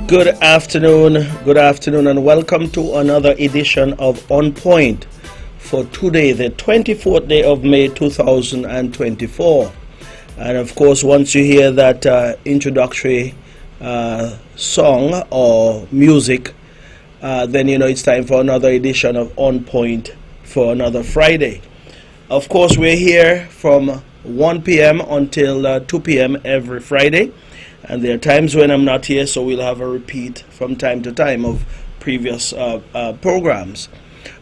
Good afternoon, and welcome to another edition of On Point for today, the 24th day of May 2024. And of course, once you hear that introductory song or music, then you know it's time for another edition of On Point for another Friday. Of course, we're here from 1 p.m. until 2 p.m. every Friday. And there are times when I'm not here, so we'll have a repeat from time to time of previous programs.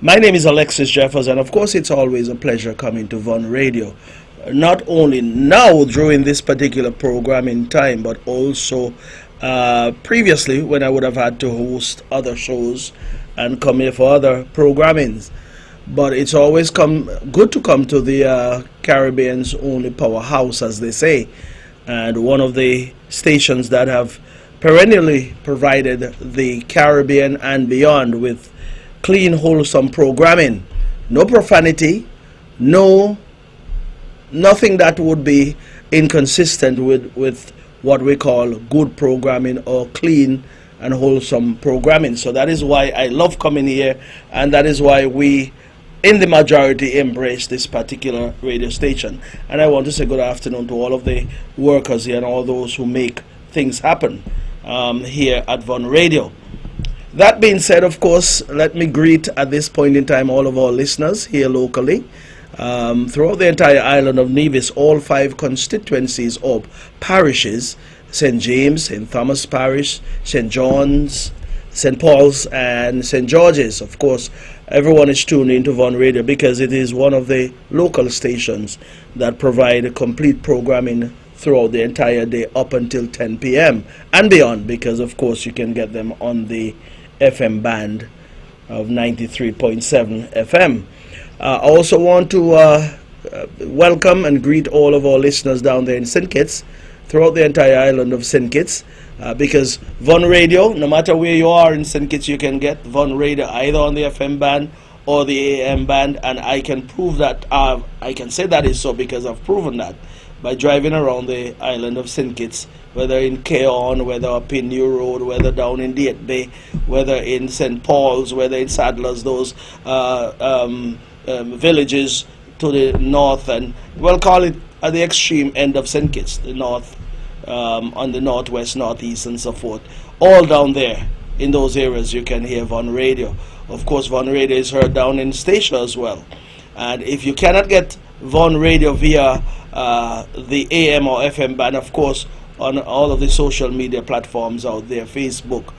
My name is Alexis Jeffers, and of course it's always a pleasure coming to Von Radio. Not only now during this particular programming time, but also previously when I would have had to host other shows and come here for other programmings. But it's always good to come to the Caribbean's only powerhouse, as they say, and one of the stations that have perennially provided the Caribbean and beyond with clean, wholesome programming. No profanity, nothing that would be inconsistent with what we call good programming or clean and wholesome programming. So that is why I love coming here, and that is why we in the majority embrace this particular radio station. And I want to say good afternoon to all of the workers here and all those who make things happen here at Von Radio. That being said, of course, let me greet at this point in time all of our listeners here locally throughout the entire island of Nevis, all 5 constituencies or parishes: St. James, St. Thomas Parish, St. John's, St. Paul's, and St. George's. Of course, everyone is tuned into Von Radio because it is one of the local stations that provide complete programming throughout the entire day up until 10 p.m. and beyond, because of course you can get them on the FM band of 93.7 FM. I also want to welcome and greet all of our listeners down there in St. Kitts, throughout the entire island of St. Kitts, because Von Radio, no matter where you are in St. Kitts, you can get Von Radio either on the FM band or the AM band, and I can prove that. I can say that is so because I've proven that by driving around the island of St. Kitts, whether in Keon, whether up in New Road, whether down in Diet Bay, whether in St. Paul's, whether in Sadler's, those villages to the north, and we'll call it at the extreme end of St. Kitts, the north, on the northwest, northeast, and so forth. All down there in those areas you can hear Von Radio. Of course, Von Radio is heard down in Statia as well. And if you cannot get Von Radio via the AM or FM band, of course, on all of the social media platforms out there, Facebook,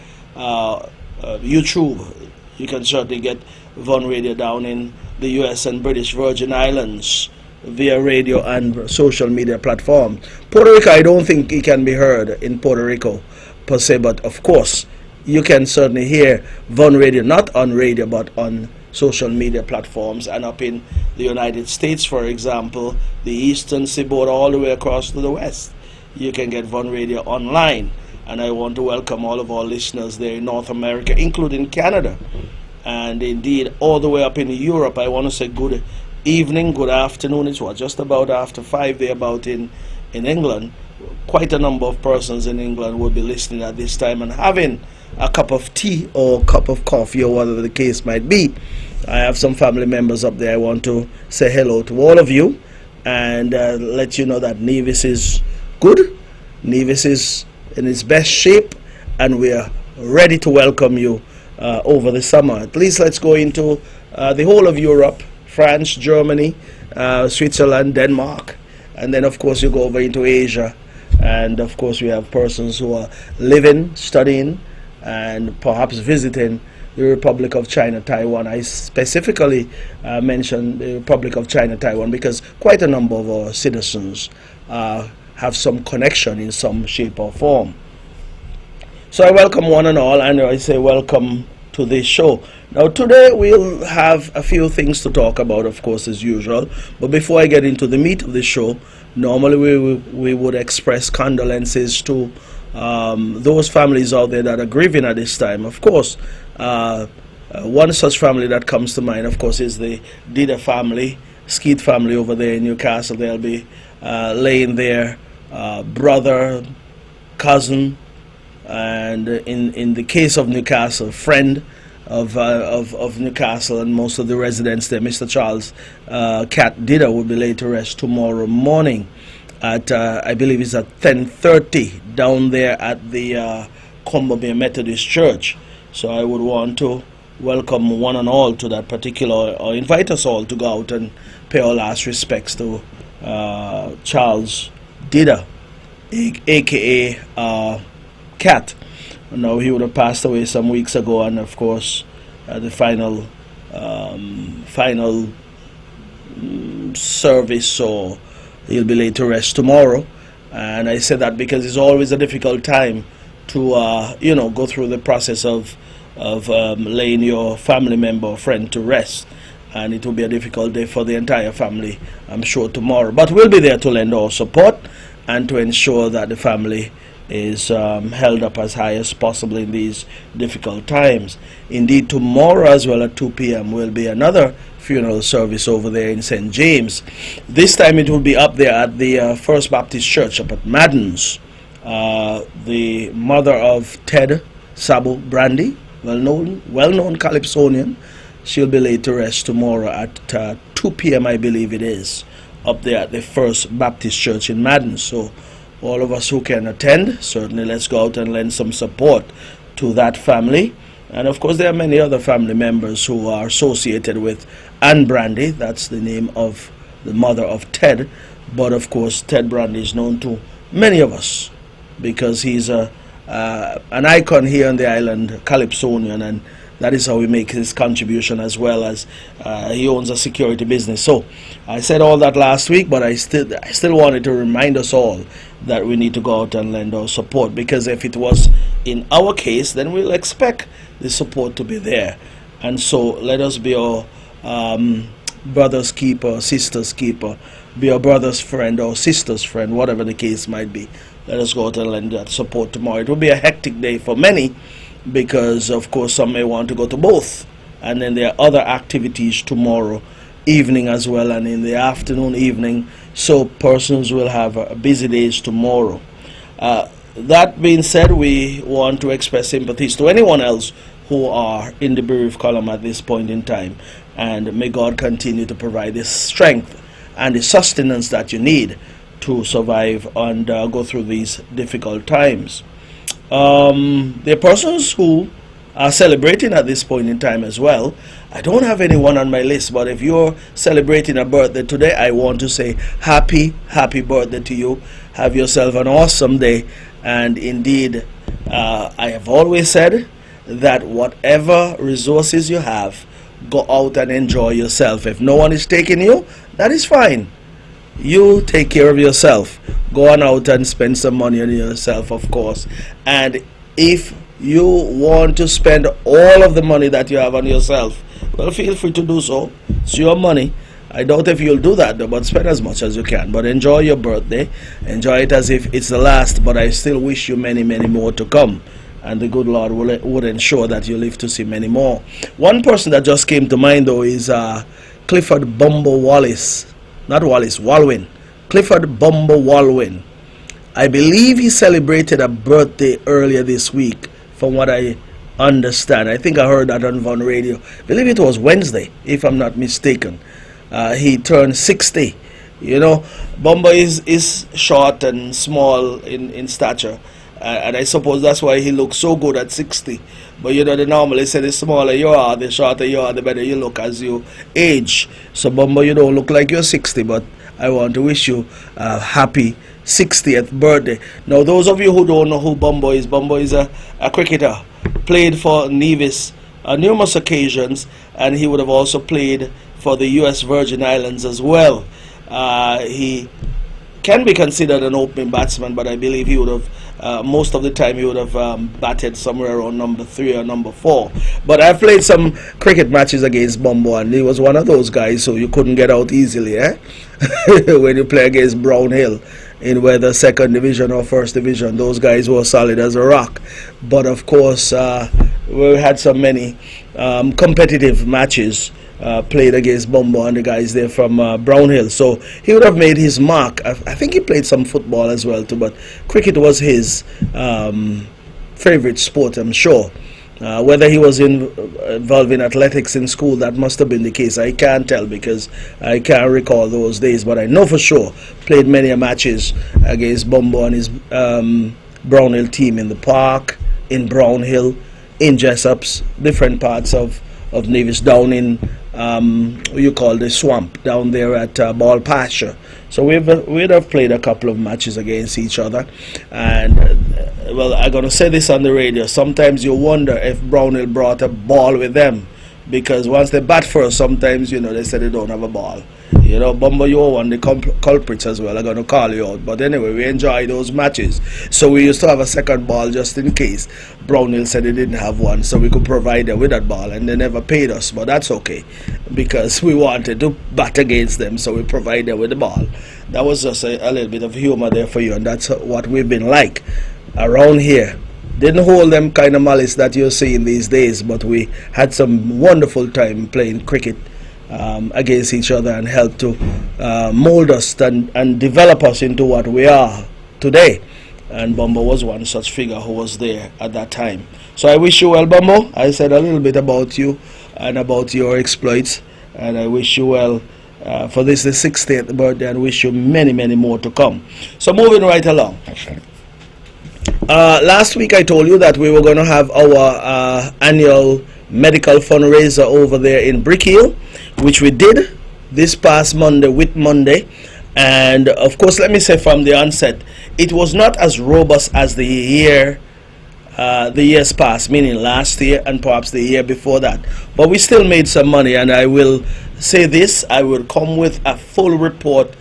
YouTube, you can certainly get Von Radio down in the US and British Virgin Islands via radio and social media platform. Puerto Rico, I don't think it can be heard in Puerto Rico per se, but of course you can certainly hear Von Radio, not on radio but on social media platforms. And up in the United States, for example, the eastern seaboard all the way across to the west, you can get Von Radio online. And I want to welcome all of our listeners there in North America, including Canada, and indeed all the way up in Europe. I want to say good evening, good afternoon. It's just about after 5 there about in England. Quite a number of persons in England will be listening at this time and having a cup of tea or a cup of coffee or whatever the case might be. I have some family members up there. I want to say hello to all of you and let you know that Nevis is good. Nevis is in its best shape, and we are ready to welcome you over the summer. At least let's go into the whole of Europe: France, Germany, Switzerland, Denmark, and then of course you go over into Asia, and of course we have persons who are living, studying, and perhaps visiting the Republic of China, Taiwan. I specifically mentioned the Republic of China, Taiwan, because quite a number of our citizens have some connection in some shape or form. So I welcome one and all, and I say welcome to this show. Now today we'll have a few things to talk about, of course, as usual, but before I get into the meat of the show, normally we would express condolences to those families out there that are grieving at this time. Of course, one such family that comes to mind, of course, is the Dida family, Skeet family over there in Newcastle. They'll be laying their brother, cousin, And in the case of Newcastle, friend of Newcastle and most of the residents there, Mr. Charles Cat Dida, will be laid to rest tomorrow morning at I believe it's at 10:30 down there at the Combo Bay Methodist Church. So I would want to welcome one and all to that particular, or invite us all to go out and pay our last respects to Charles Dida, aka Cat. Now, he would have passed away some weeks ago, and of course the final service, so he'll be laid to rest tomorrow. And I say that because it's always a difficult time to go through the process of laying your family member or friend to rest, and it will be a difficult day for the entire family, I'm sure, tomorrow. But we'll be there to lend our support and to ensure that the family is held up as high as possible in these difficult times. Indeed, tomorrow as well at 2 p.m. will be another funeral service over there in St. James. This time it will be up there at the First Baptist Church up at Madden's. The mother of Ted Sabu Brandy, well-known Calypsonian, she'll be laid to rest tomorrow at 2 p.m. I believe it is, up there at the First Baptist Church in Madden. So all of us who can attend, certainly let's go out and lend some support to that family. And of course there are many other family members who are associated with Anne Brandy. That's the name of the mother of Ted. But of course Ted Brandy is known to many of us because he's an icon here on the island, Calypsonian, and that is how he makes his contribution, as well as he owns a security business. So I said all that last week, but I still wanted to remind us all that we need to go out and lend our support, because if it was in our case, then we'll expect the support to be there. And so let us be our brother's keeper, sister's keeper, be our brother's friend or sister's friend, whatever the case might be. Let us go out and lend that support tomorrow. It will be a hectic day for many, because of course some may want to go to both, and then there are other activities tomorrow evening as well, and in the afternoon, evening, so persons will have busy days tomorrow. That being said, we want to express sympathies to anyone else who are in the bereaved column at this point in time, and may God continue to provide the strength and the sustenance that you need to survive and go through these difficult times. There are persons who are celebrating at this point in time as well. I don't have anyone on my list, but if you're celebrating a birthday today, I want to say happy birthday to you. Have yourself an awesome day. And indeed, I have always said that whatever resources you have, go out and enjoy yourself. If no one is taking you, that is fine. You take care of yourself. Go on out and spend some money on yourself, of course. And if you want to spend all of the money that you have on yourself, well, feel free to do so. It's your money. I doubt if you'll do that though, but spend as much as you can. But enjoy your birthday. Enjoy it as if it's the last, but I still wish you many more to come. And the good Lord would ensure that you live to see many more. One person that just came to mind though is Clifford Bumbo Wallace. Not Wallace, Walwyn. Clifford Bumbo Walwyn. I believe he celebrated a birthday earlier this week, from what I understand. I think I heard that on Von Radio. I believe it was Wednesday, if I'm not mistaken. He turned 60. You know, Bumbo is short and small in stature. And I suppose that's why he looks so good at 60. But you know, they normally say the smaller you are, the shorter you are, the better you look as you age. So Bumbo, you don't look like you're 60, but I want to wish you a happy 60th birthday. Now, those of you who don't know who Bumbo is a cricketer. Played for Nevis on numerous occasions, and he would have also played for the U.S. Virgin Islands as well. He can be considered an opening batsman, but I believe he would have most of the time he would have batted somewhere around number 3 or number 4. But I've played some cricket matches against Bumbo, and he was one of those guys so you couldn't get out easily, when you play against Brown Hill in whether second division or first division. Those guys were solid as a rock. But of course we had so many competitive matches played against Bumbo and the guys there from Brown Hill, so he would have made his mark. I think he played some football as well too, but cricket was his favorite sport, I'm sure. Whether he was involved in athletics in school, that must have been the case. I can't tell because I can't recall those days, but I know for sure played many matches against Bumbo and his Brownhill team in the park, in Brownhill, in Jessups, different parts of Nevis, down in what you call the swamp down there at Ball Pasture. So we'd have played a couple of matches against each other, and well, I'm gonna say this on the radio. Sometimes you wonder if Brownhill brought a ball with them, because once they bat first, sometimes they say they don't have a ball. Bumbo, you're one of the culprits as well. I'm going to call you out. But anyway, we enjoy those matches. So we used to have a second ball just in case Brownhill said they didn't have one, so we could provide them with that ball. And they never paid us, but that's okay, because we wanted to bat against them, so we provide them with the ball. That was just a little bit of humor there for you, and that's what we've been like around here. Didn't hold them kind of malice that you're seeing these days, but we had some wonderful time playing cricket against each other, and help to mold us and develop us into what we are today. And Bumbo was one such figure who was there at that time. So I wish you well, Bumbo. I said a little bit about you and about your exploits, and I wish you well for this, the 60th birthday, and wish you many, many more to come. So moving right along. Last week I told you that we were going to have our annual medical fundraiser over there in Brick Hill, which we did this past Monday, Whit Monday. And of course, let me say from the onset, it was not as robust as the years past, meaning last year and perhaps the year before that, but we still made some money. And I will say this, I will come with a full report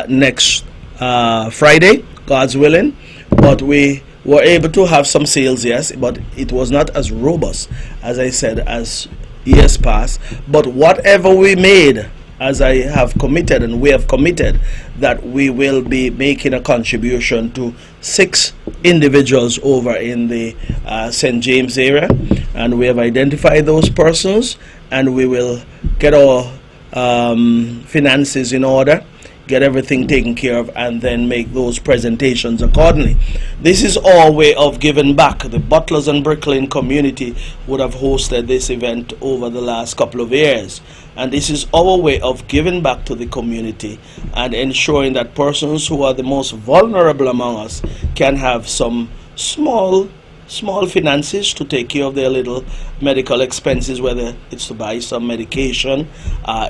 next Friday, God's willing. But we were able to have some sales, yes, but it was not as robust, as I said, as years past. But whatever we made, as I have committed and we have committed, that we will be making a contribution to 6 individuals over in the St. James area, and we have identified those persons, and we will get our finances in order, get everything taken care of, and then make those presentations accordingly. This is our way of giving back. The Butlers and Brick Lane community would have hosted this event over the last couple of years, and this is our way of giving back to the community and ensuring that persons who are the most vulnerable among us can have some small finances to take care of their little medical expenses, whether it's to buy some medication.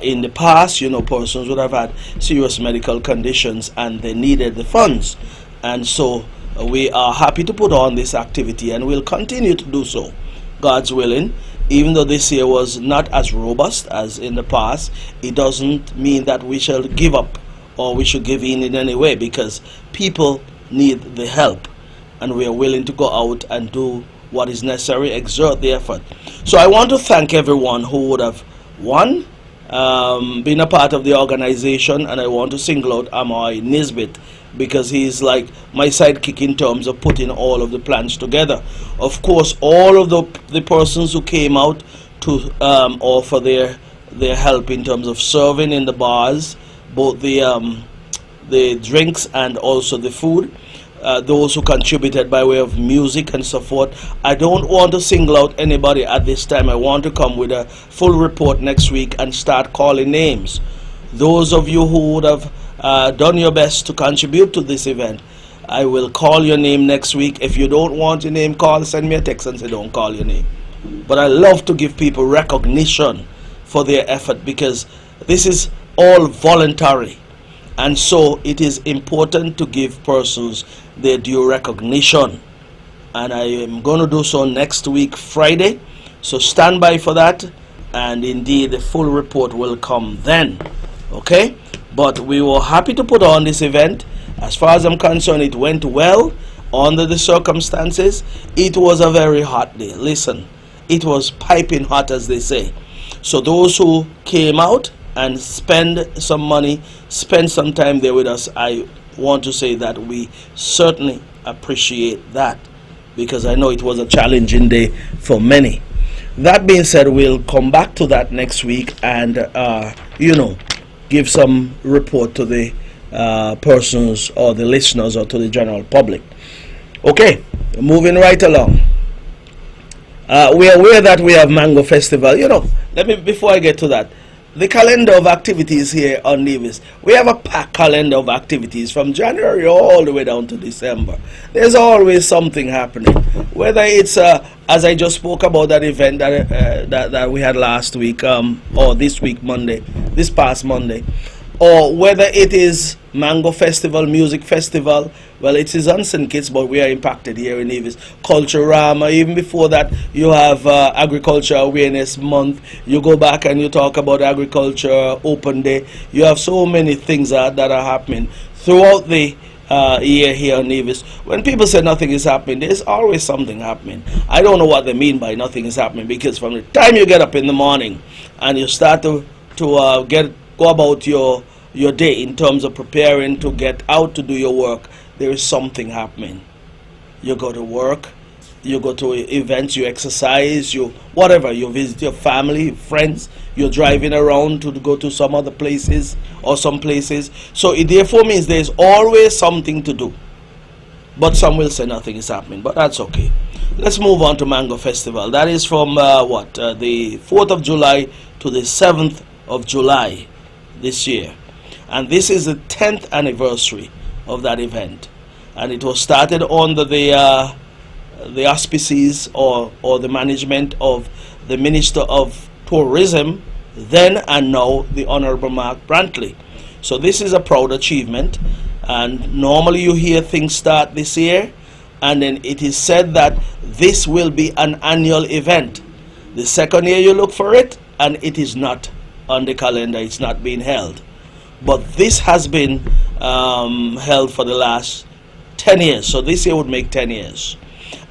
In the past, persons would have had serious medical conditions and they needed the funds. And so we are happy to put on this activity, and we'll continue to do so, God's willing. Even though this year was not as robust as in the past, it doesn't mean that we shall give up or we should give in any way, because people need the help, and we are willing to go out and do what is necessary, exert the effort. So I want to thank everyone who would have, been a part of the organization, and I want to single out Amoy Nisbet, because he's like my sidekick in terms of putting all of the plans together. Of course, all of the persons who came out to offer their help in terms of serving in the bars, both the drinks and also the food. Those who contributed by way of music and so forth. I don't want to single out anybody at this time. I want to come with a full report next week and start calling names. Those of you who would have done your best to contribute to this event, I will call your name next week. If you don't want your name called, send me a text and say don't call your name. But I love to give people recognition for their effort, because this is all voluntary. And so it is important to give persons their due recognition. And I am going to do so next week, Friday. So stand by for that. And indeed, the full report will come then. Okay? But we were happy to put on this event. As far as I'm concerned, it went well under the circumstances. It was a very hot day. Listen, it was piping hot, as they say. So those who came out and spend some money, spend some time there with us, I want to say that we certainly appreciate that, because I know it was a challenging day for many. That being said, we'll come back to that next week and give some report to the persons or the listeners or to the general public. Okay, moving right along. We are aware that we have Mango Festival. Before I get to that, the calendar of activities here on Nevis, we have a packed calendar of activities from January all the way down to December. There's always something happening. Whether it's, as I just spoke about that event that we had last week, or this past Monday, or whether it is Mango Festival, Music Festival. Well, it is on St. Kitts, but we are impacted here in Nevis. Culturama, even before that, you have Agriculture Awareness Month. You go back and you talk about Agriculture Open Day. You have so many things that are happening throughout the year here in Nevis. When people say nothing is happening, there's always something happening. I don't know what they mean by nothing is happening, because from the time you get up in the morning and you start to go about your day in terms of preparing to get out to do your work, there is something happening. You go to work, you go to events, you exercise, you visit your family, friends, you're driving around to go to some other places or some places. So it therefore means there's always something to do. But some will say nothing is happening, but that's okay. Let's move on to Mango Festival. That is from the 4th of July to the 7th of July this year. And this is the 10th anniversary of that event. And it was started under the auspices or the management of the Minister of Tourism, then and now the Honourable Mark Brantley. So this is a proud achievement. And normally you hear things start this year, and then it is said that this will be an annual event. The second year you look for it, and it is not on the calendar, it's not being held. But this has been held for the last 10 years. So this year would make 10 years.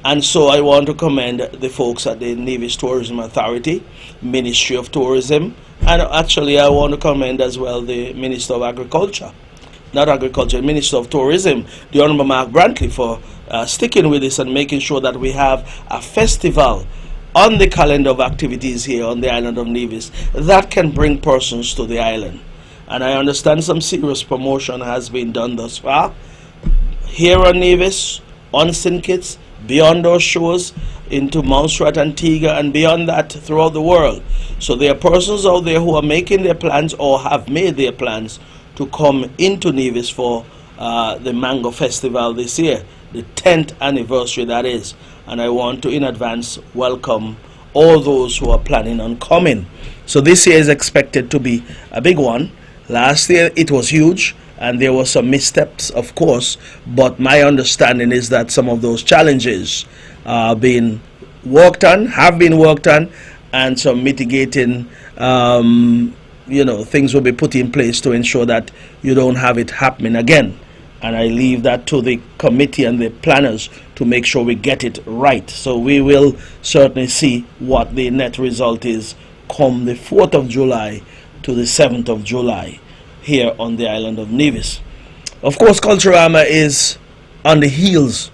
And so I want to commend the folks at the Nevis Tourism Authority, Ministry of Tourism, and actually I want to commend as well the Minister of Agriculture. Not Agriculture, Minister of Tourism, the Honourable Mark Brantley, for sticking with this and making sure that we have a festival on the calendar of activities here on the island of Nevis that can bring persons to the island. And I understand some serious promotion has been done thus far here on Nevis, on St. Kitts, beyond those shores, into Montserrat, Antigua, and beyond that throughout the world. So there are persons out there who are making their plans or have made their plans to come into Nevis for the Mango Festival this year, the 10th anniversary that is. And I want to in advance welcome all those who are planning on coming. So this year is expected to be a big one. Last year it was huge, and there were some missteps, of course, but my understanding is that some of those challenges have been worked on, and some mitigating things will be put in place to ensure that you don't have it happening again. And I leave that to the committee and the planners to make sure we get it right. So we will certainly see what the net result is come the 4th of July to the 7th of July here on the island of Nevis. Of course, Culturama is on the heels.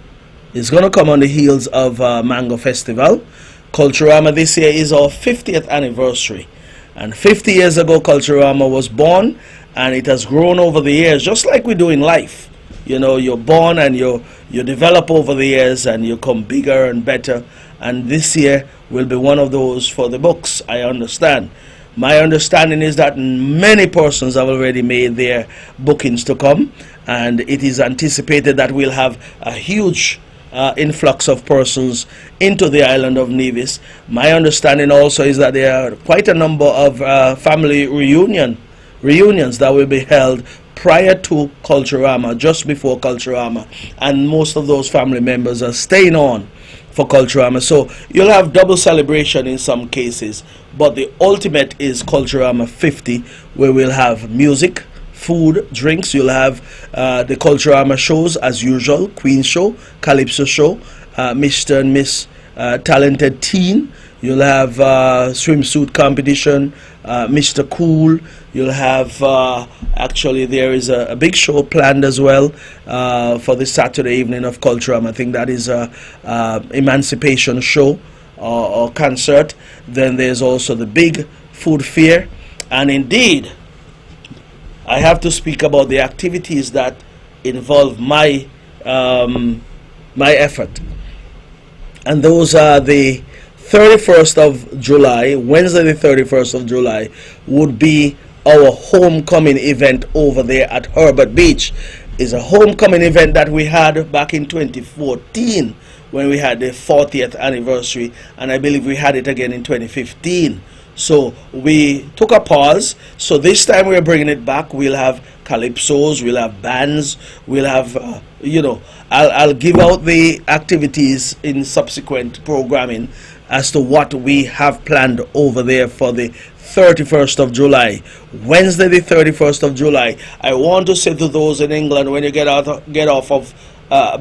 It's going to come on the heels of Mango Festival. Culturama this year is our 50th anniversary. And 50 years ago, Culturama was born, and it has grown over the years, just like we do in life. You're born and you develop over the years, and you come bigger and better. And this year will be one of those for the books, I understand. My understanding is that many persons have already made their bookings to come, and it is anticipated that we'll have a huge influx of persons into the island of Nevis. My understanding also is that there are quite a number of family reunions that will be held prior to Culturama, just before Culturama, and most of those family members are staying on for Culturama. So you'll have double celebration in some cases, but the ultimate is Culturama 50, where we'll have music, food, drinks. You'll have the Culturama shows as usual, Queen Show, Calypso Show, Mr. and Miss Talented Teen. You'll have swimsuit competition, Mr. Cool. You'll have, actually there is a big show planned as well for the Saturday evening of Culturama. I think that is a emancipation show or concert. Then there's also the big food fair. And indeed, I have to speak about the activities that involve my effort. And those are the 31st of July, Wednesday the 31st of July, would be our homecoming event over there at Herbert Beach. It's a homecoming event that we had back in 2014 when we had the 40th anniversary, and I believe we had it again in 2015. So we took a pause. So this time we're bringing it back. We'll have calypsos, we'll have bands, we'll have, I'll give out the activities in subsequent programming as to what we have planned over there for the 31st of July, Wednesday the 31st of July. I want to say to those in England, when you get off of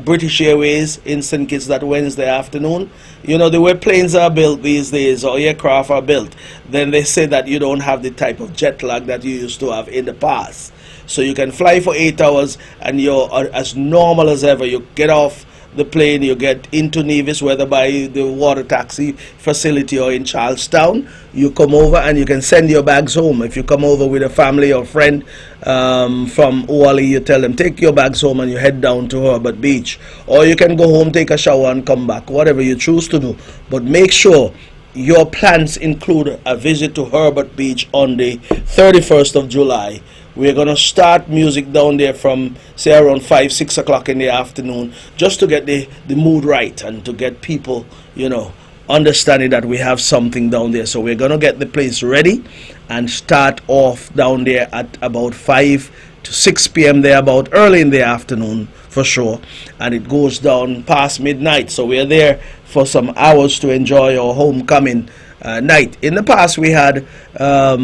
British Airways in St. Kitts that Wednesday afternoon, the way planes are built these days or aircraft are built, then they say that you don't have the type of jet lag that you used to have in the past. So you can fly for 8 hours and you're as normal as ever. You get off the plane, you get into Nevis, whether by the water taxi facility or in Charlestown. You come over and you can send your bags home. If you come over with a family or friend from Oahu, you tell them take your bags home and you head down to Herbert Beach. Or you can go home, take a shower and come back, whatever you choose to do. But make sure your plans include a visit to Herbert Beach on the 31st of July. We're going to start music down there from, say, around 5, 6 o'clock in the afternoon, just to get the mood right and to get people, understanding that we have something down there. So we're going to get the place ready and start off down there at about 5 to 6 p.m. there, about early in the afternoon for sure. And it goes down past midnight. So we're there for some hours to enjoy our homecoming night. In the past, we had, a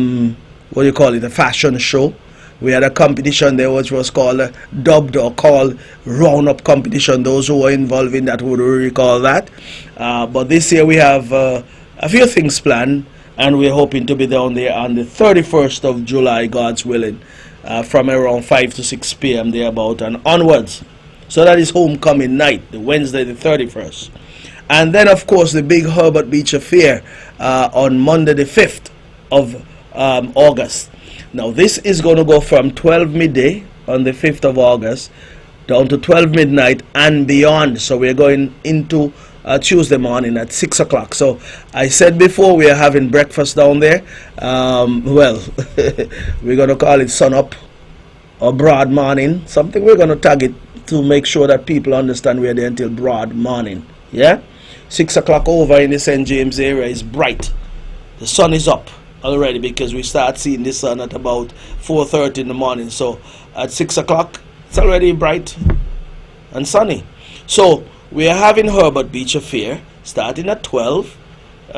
fashion show. We had a competition there which was called dubbed or called round-up competition. Those who were involved in that would recall that. But this year we have a few things planned, and we're hoping to be down there on the 31st of July, God's willing, from around 5 to 6 p.m. thereabout and onwards. So that is homecoming night, the Wednesday the 31st. And then, of course, the big Herbert Beach affair on Monday the 5th of August. Now this is going to go from 12 midday on the 5th of August down to 12 midnight and beyond. So we're going into Tuesday morning at 6 o'clock. So I said before we are having breakfast down there. We're going to call it sun up or broad morning. Something we're going to tag it to make sure that people understand we're there until broad morning. Yeah? 6 o'clock over in the St. James area is bright. The sun is up already because we start seeing the sun at about 4:30 in the morning. So at 6 o'clock it's already bright and sunny. So we are having Herbert Beach affair starting at 12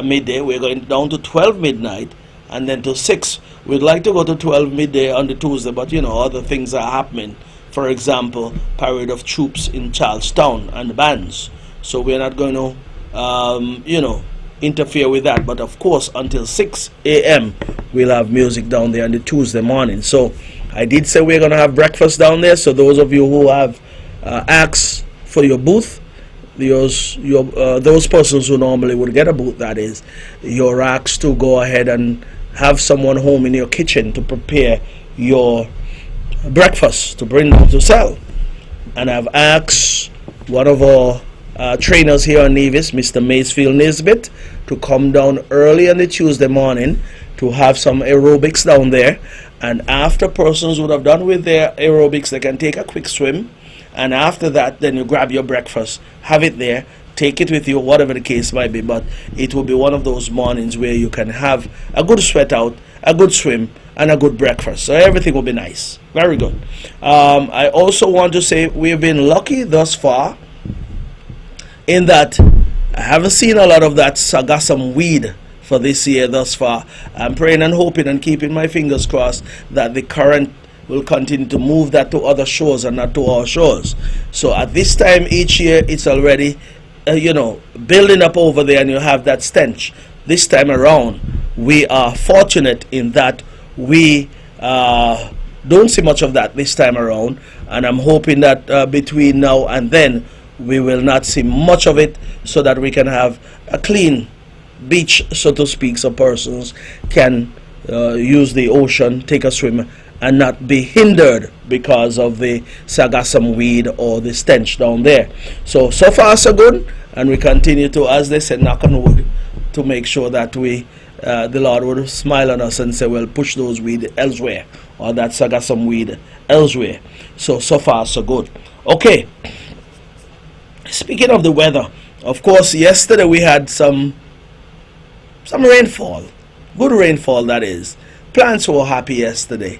midday. We're going down to 12 midnight and then to 6. We'd like to go to 12 midday on the Tuesday, but other things are happening. For example, parade of troops in Charlestown and the bands. So we're not going to interfere with that, but of course until 6 a.m. we'll have music down there on the Tuesday morning. So I did say we're going to have breakfast down there, so those of you who have asked for your booth, those persons who normally would get a booth, that is, you're asked to go ahead and have someone home in your kitchen to prepare your breakfast to bring them to sell. And I've asked one of our trainers here on Nevis, Mr. Macefield Nisbet, to come down early on the Tuesday morning to have some aerobics down there. And after persons would have done with their aerobics, they can take a quick swim. And after that, then you grab your breakfast, have it there, take it with you, whatever the case might be. But it will be one of those mornings where you can have a good sweat out, a good swim, and a good breakfast. So everything will be nice. Very good. I also want to say we've been lucky thus far in that I haven't seen a lot of that sargassum weed for this year thus far. I'm praying and hoping and keeping my fingers crossed that the current will continue to move that to other shores and not to our shores. So at this time each year it's already building up over there, and you have that stench. This time around we are fortunate in that we don't see much of that this time around, and I'm hoping that between now and then we will not see much of it, so that we can have a clean beach, so to speak, so persons can use the ocean, take a swim, and not be hindered because of the sargassum weed or the stench down there. So far so good. and we continue to, as they say, knock on wood, to make sure that we the Lord would smile on us and say, well, push those weed elsewhere, or that saga some weed elsewhere. So far so good. Okay, speaking of the weather, of course, yesterday we had some rainfall, good rainfall, that is. Plants were happy yesterday,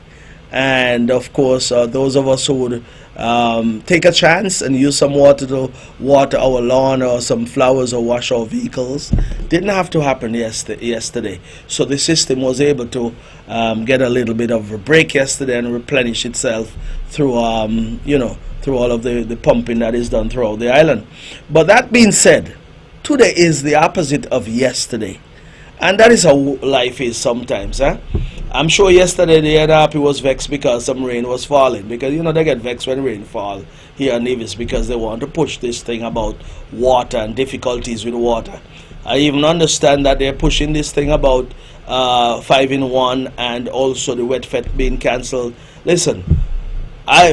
and of course those of us who would take a chance and use some water to water our lawn or some flowers or wash our vehicles didn't have to happen yesterday. So the system was able to get a little bit of a break yesterday and replenish itself through through all of the pumping that is done throughout the island. But that being said, today is the opposite of yesterday, and that is how life is sometimes. I'm sure yesterday the NRP was vexed because some rain was falling, because they get vexed when rain fall here in Nevis, because they want to push this thing about water and difficulties with water. I even understand that they're pushing this thing about 5-in-1 and also the wet fet being cancelled. Listen,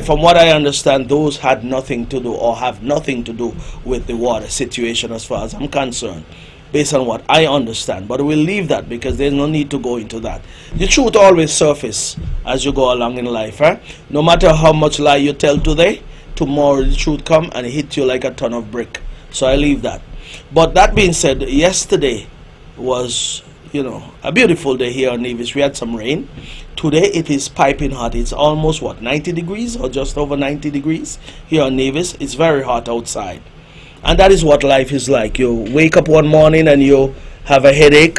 from what I understand, those had nothing to do or have nothing to do with the water situation as far as I'm concerned, based on what I understand. But we'll leave that, because there's no need to go into that. The truth always surfaces as you go along in life. No matter how much lie you tell today, tomorrow the truth come and hit you like a ton of brick. So I leave that. But that being said, yesterday was, a beautiful day here in Nevis. We had some rain. Today it is piping hot. It's almost 90 degrees or just over 90 degrees here in Nevis. It's very hot outside. And that is what life is like. You wake up one morning and you have a headache,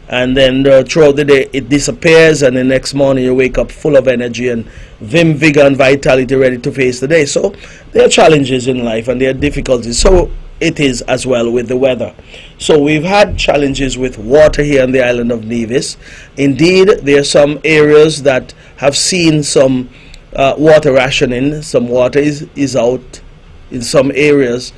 and then throughout the day it disappears, and the next morning you wake up full of energy and vim, vigor and vitality, ready to face the day. So there are challenges in life and there are difficulties. So it is as well with the weather. So we've had challenges with water here on the island of Nevis. Indeed, there are some areas that have seen some water rationing. Some water is out in some areas,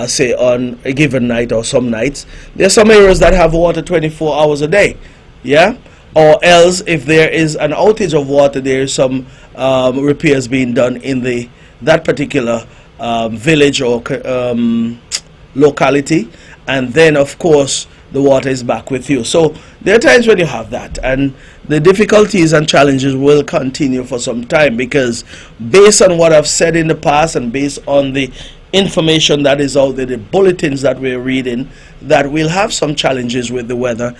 say on a given night or some nights. There are some areas that have water 24 hours a day, or else if there is an outage of water, there is some repairs being done in that particular village or locality, and then of course the water is back with you. So there are times when you have that, and the difficulties and challenges will continue for some time, because based on what I've said in the past and based on the information that is out there, the bulletins that we're reading, that we'll have some challenges with the weather.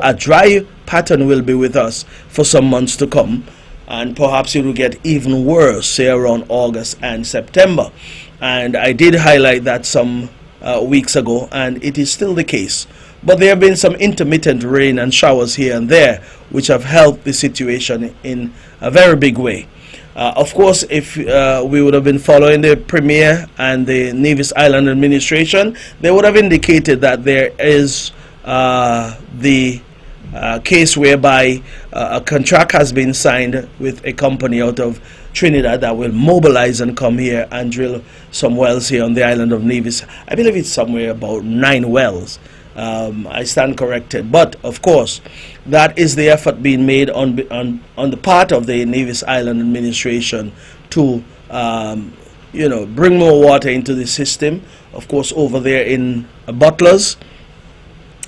A dry pattern will be with us for some months to come, and perhaps it will get even worse, say around August and September. And I did highlight that some weeks ago, and it is still the case. But there have been some intermittent rain and showers here and there, which have helped the situation in a very big way. Of course, if we would have been following the Premier and the Nevis Island Administration, they would have indicated that there is the case whereby a contract has been signed with a company out of Trinidad that will mobilize and come here and drill some wells here on the island of Nevis. I believe it's somewhere about 9 wells. I stand corrected, but of course that is the effort being made on the part of the Nevis Island Administration to bring more water into the system. Of course, over there in Butlers,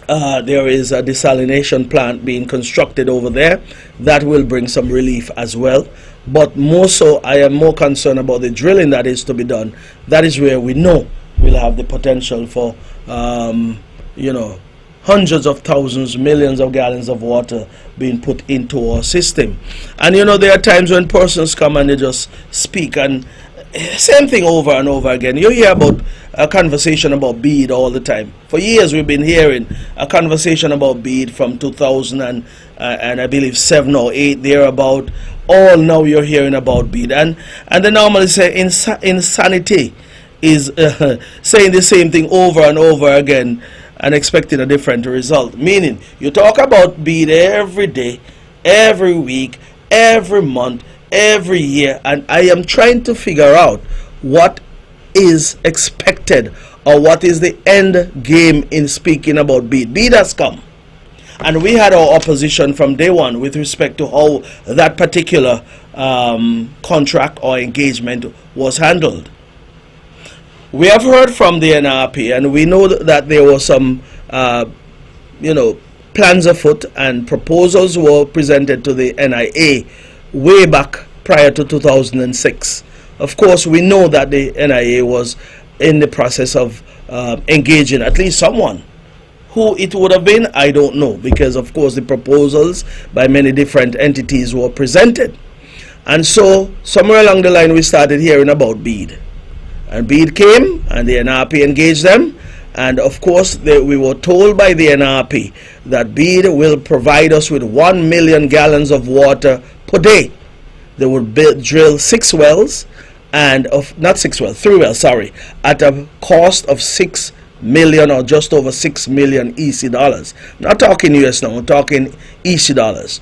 there is a desalination plant being constructed over there that will bring some relief as well. But more so, I am more concerned about the drilling that is to be done. That is where we know we'll have the potential for hundreds of thousands, millions of gallons of water being put into our system. And there are times when persons come and they just speak, and same thing over and over again. You hear about a conversation about bead all the time. For years we've been hearing a conversation about bead from 2000 and I believe 7 or 8 thereabout. All now you're hearing about bead, and they normally say insanity is saying the same thing over and over again and expecting a different result. Meaning, you talk about bead every day, every week, every month, every year, and I am trying to figure out what is expected or what is the end game in speaking about bead. Bead has come, and we had our opposition from day one with respect to how that particular contract or engagement was handled. We have heard from the NRP, and we know that there were some, plans afoot and proposals were presented to the NIA way back prior to 2006. Of course, we know that the NIA was in the process of engaging at least someone. Who it would have been, I don't know, because of course the proposals by many different entities were presented. And so somewhere along the line we started hearing about BEAD. And BEAD came and the NRP engaged them. And of course we were told by the NRP that BEAD will provide us with 1 million gallons of water per day. They would drill 3 wells, at a cost of 6 million or just over 6 million EC dollars. Not talking US now, I'm talking EC dollars.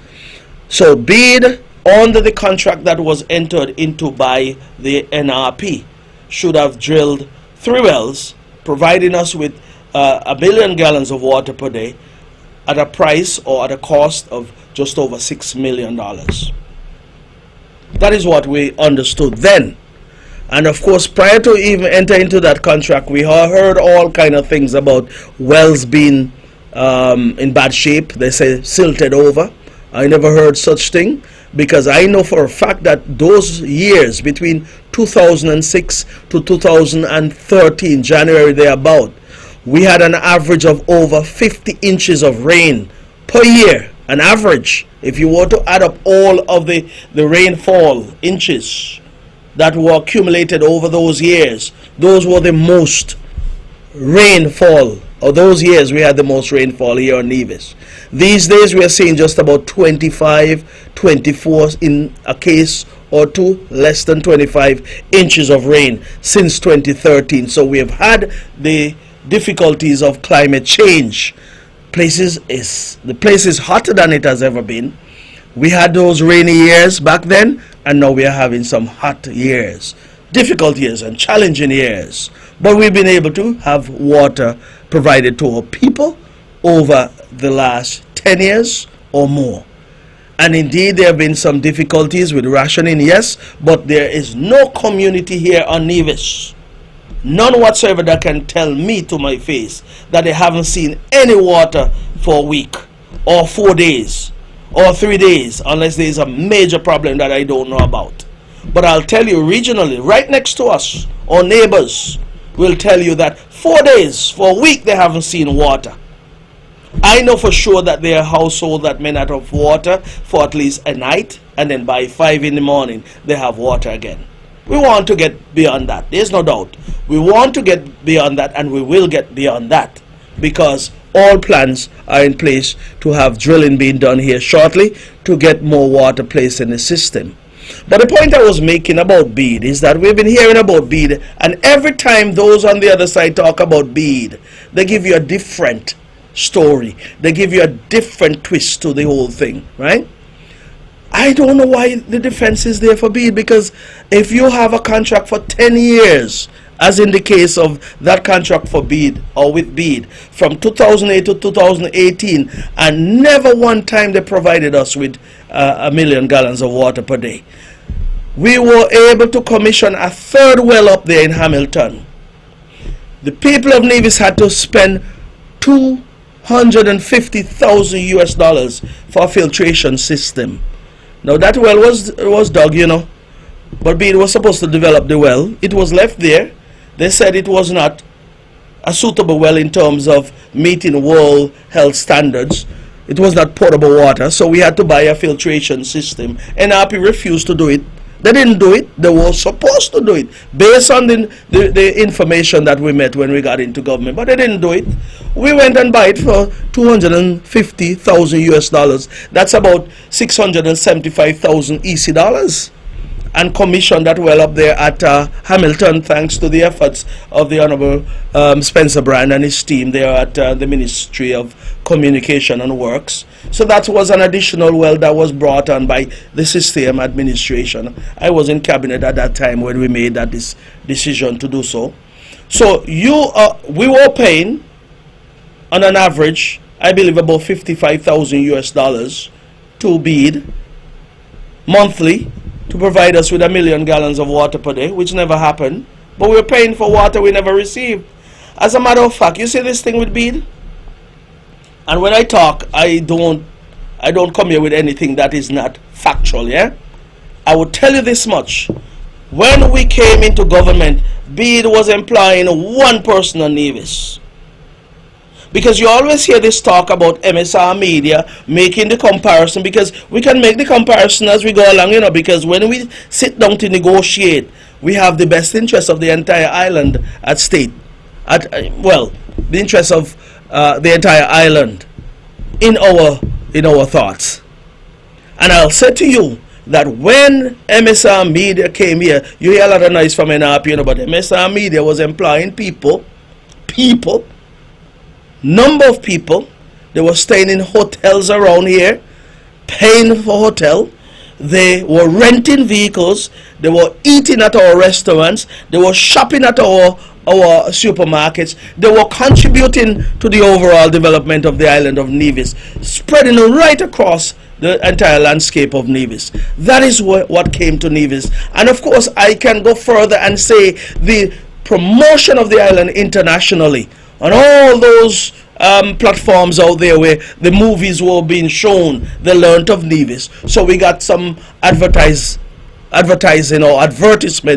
So BEAD, under the contract that was entered into by the NRP, should have drilled 3 wells, providing us with 1 billion gallons of water per day at a price or at a cost of just over $6 million. That is what we understood then. And of course, prior to even enter into that contract, we heard all kind of things about wells being in bad shape. They say silted over. I never heard such thing, because I know for a fact that those years between 2006 to 2013, January thereabout, we had an average of over 50 inches of rain per year. An average, if you were to add up all of the rainfall inches that were accumulated over those years, those were the most rainfall, or those years we had the most rainfall here on Nevis. These days we are seeing just about 25, 24 in a case or two, less than 25 inches of rain since 2013. So we have had the difficulties of climate change. The place is hotter than it has ever been. We had those rainy years back then, and now we are having some hot years, difficult years and challenging years. But we've been able to have water provided to our people over the last 10 years or more. And indeed there have been some difficulties with rationing, yes, but there is no community here on Nevis, none whatsoever, that can tell me to my face that they haven't seen any water for a week or 4 days or 3 days, unless there is a major problem that I don't know about. But I'll tell you, regionally, right next to us, our neighbors will tell you that 4 days, for a week, they haven't seen water. I know for sure that there are households that may not have water for at least a night, and then by 5 in the morning, they have water again. We want to get beyond that. There's no doubt. We want to get beyond that, and we will get beyond that, because all plans are in place to have drilling being done here shortly to get more water placed in the system. But the point I was making about BEAD is that we've been hearing about BEAD, and every time those on the other side talk about BEAD, they give you a different story. They give you a different twist to the whole thing, right? I don't know why the defense is there for BEAD, because if you have a contract for 10 years, as in the case of that contract for BEAD, or with BEAD, from 2008 to 2018, and never one time they provided us with 1 million gallons of water per day. We were able to commission a 3rd well up there in Hamilton. The people of Nevis had to spend $250,000 US for a filtration system. Now that well was dug, you know, but BEAD was supposed to develop the well. It was left there. They said it was not a suitable well in terms of meeting world health standards. It was not potable water, so we had to buy a filtration system. NRP refused to do it. They didn't do it. They were supposed to do it based on the information that we met when we got into government, but they didn't do it. We went and bought it for $250,000 US. That's about 675,000 EC dollars. And commissioned that well up there at Hamilton, thanks to the efforts of the Honourable Spencer Brand and his team there at the Ministry of Communication and Works. So that was an additional well that was brought on by the system administration. I was in cabinet at that time when we made that decision to do so. So we were paying on an average, I believe, about 55,000 US to BEAD monthly, to provide us with 1 million gallons of water per day, which never happened. but we're paying for water we never received. As a matter of fact, you see this thing with Bede? And when I talk, I don't come here with anything that is not factual, yeah? I will tell you this much. When we came into government, Bede was employing one person on Nevis. Because you always hear this talk about MSR media making the comparison, because we can make the comparison as we go along, you know, because when we sit down to negotiate, we have the best interest of the entire island at stake. The interest of the entire island in our thoughts. And I'll say to you that when MSR media came here, you hear a lot of noise from NRP, you know, but MSR media was employing people, number of people. They were staying in hotels around here, paying for hotel. They were renting vehicles. They were eating at our restaurants. They were shopping at our supermarkets. They were contributing to the overall development of the island of Nevis, spreading right across the entire landscape of Nevis. That is what came to Nevis. And of course, I can go further and say the promotion of the island internationally on all those platforms out there where the movies were being shown, they learned of Nevis. So we got some advertisement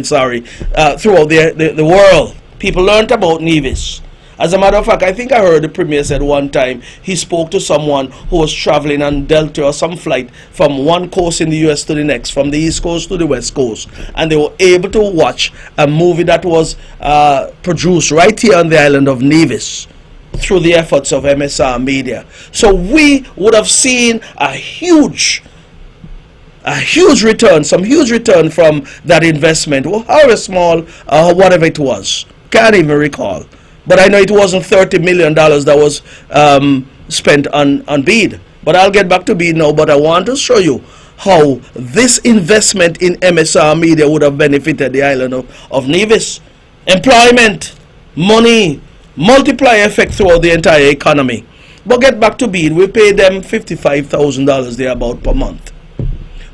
throughout the world. People learned about Nevis. As a matter of fact, I think I heard the Premier said one time he spoke to someone who was traveling on Delta or some flight from one coast in the US to the next, from the East Coast to the West Coast, and they were able to watch a movie that was produced right here on the island of Nevis through the efforts of MSR Media. So we would have seen a huge return, some huge return from that investment, however small, whatever it was. Can't even recall. But I know it wasn't $30 million that was spent on Bede. But I'll get back to Bede now. But I want to show you how this investment in MSR Media would have benefited the island of Nevis. Employment, money, multiplier effect throughout the entire economy. But get back to Bede. We paid them $55,000 there about per month.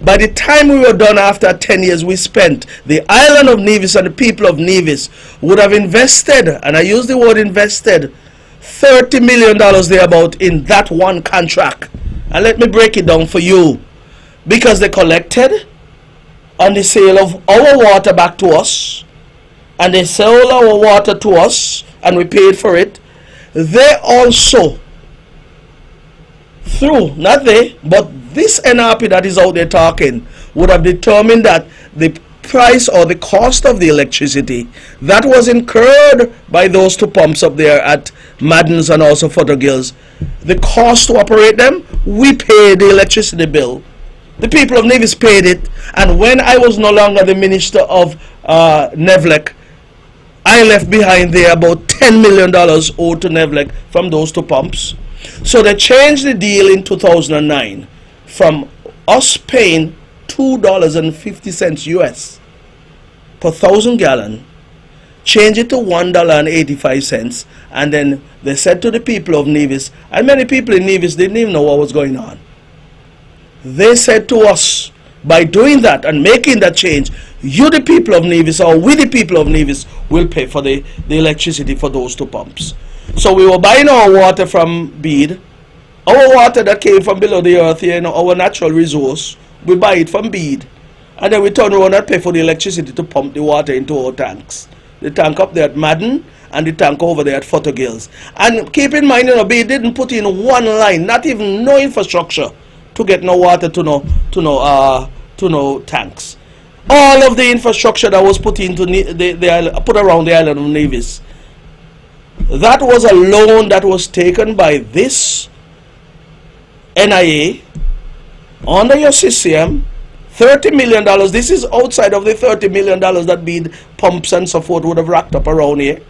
By the time we were done after 10 years, we spent, the island of Nevis and the people of Nevis would have invested, and I use the word invested, $30 million thereabout in that one contract. And let me break it down for you. Because they collected on the sale of our water back to us, and they sold our water to us, and we paid for it. They also, but this NRP that is out there talking would have determined that the price or the cost of the electricity that was incurred by those two pumps up there at Madden's and also Fothergill's, the cost to operate them, we paid the electricity bill. The people of Nevis paid it, and when I was no longer the minister of Nevlec, I left behind there about $10 million owed to Nevlec from those two pumps. So they changed the deal in 2009 from us paying $2.50 US per 1,000 gallon, change it to $1.85, and then they said to the people of Nevis, and many people in Nevis didn't even know what was going on. They said to us, by doing that and making that change, you the people of Nevis, or we the people of Nevis, will pay for the electricity for those two pumps. So we were buying our water from Bede, our water that came from below the earth here, our natural resource, we buy it from Bede, and then we turn around and pay for the electricity to pump the water into our tanks. The tank up there at Madden and the tank over there at Fothergill's. And keep in mind, Bede didn't put in one line, not even no infrastructure to get no water to no tanks. All of the infrastructure that was put into put around the island of Nevis, that was a loan that was taken by this NIA under your CCM, $30 million. This is outside of the $30 million that Bede pumps and so forth would have racked up around here,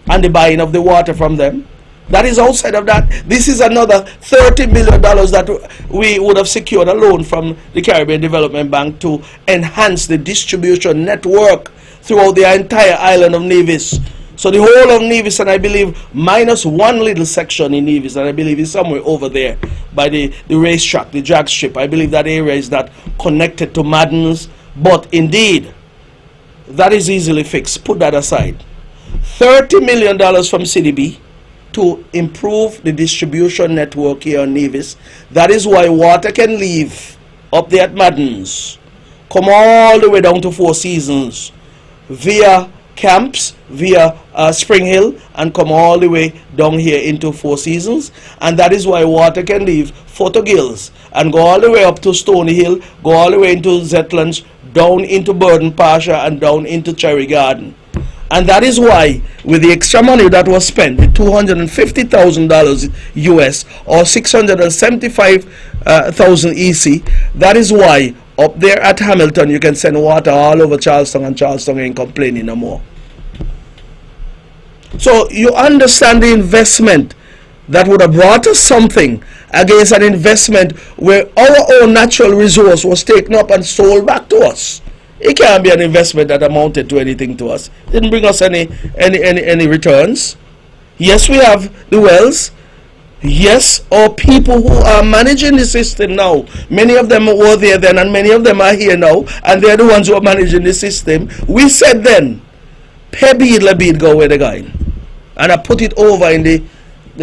and the buying of the water from them. That is outside of that. This is another $30 million that we would have secured a loan from the Caribbean Development Bank to enhance the distribution network throughout the entire island of Nevis. So the whole of Nevis, and I believe minus one little section in Nevis, and I believe it's somewhere over there by the racetrack, the drag strip. I believe that area is not connected to Madden's, but indeed, that is easily fixed. Put that aside. $30 million from CDB to improve the distribution network here on Nevis. That is why water can leave up there at Maddens, come all the way down to Four Seasons via Camps, via Spring Hill, and come all the way down here into Four Seasons. And that is why water can leave Fotogills and go all the way up to Stony Hill, go all the way into Zetlands, down into Burden Pasha, and down into Cherry Garden. And that is why, with the extra money that was spent, the $250,000 US or 675,000 EC, that is why up there at Hamilton you can send water all over Charleston, and Charleston ain't complaining no more. So you understand the investment that would have brought us something against an investment where our own natural resource was taken up and sold back to us. It can't be an investment that amounted to anything to us. It didn't bring us any returns. Yes, we have the wells. Yes, our people who are managing the system now, many of them were there then and many of them are here now, and they're the ones who are managing the system. We said then, pay bead, let bead go where they're going. And I put it over in the